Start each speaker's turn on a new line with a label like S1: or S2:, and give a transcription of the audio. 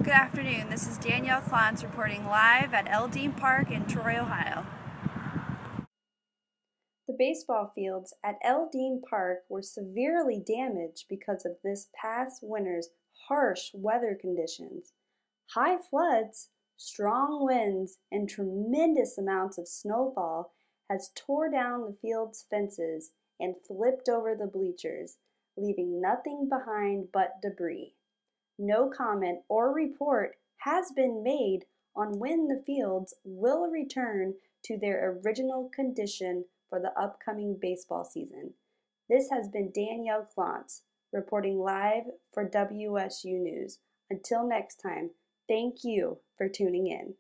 S1: Good afternoon. This is Danielle Klontz reporting live at Dean Park in Troy, Ohio.
S2: The baseball fields at Dean Park were severely damaged because of this past winter's harsh weather conditions. High floods, strong winds, and tremendous amounts of snowfall has tore down the field's fences and flipped over the bleachers, leaving nothing behind but debris. No comment or report has been made on when the fields will return to their original condition for the upcoming baseball season. This has been Danielle Klontz reporting live for WSU News. Until next time, thank you for tuning in.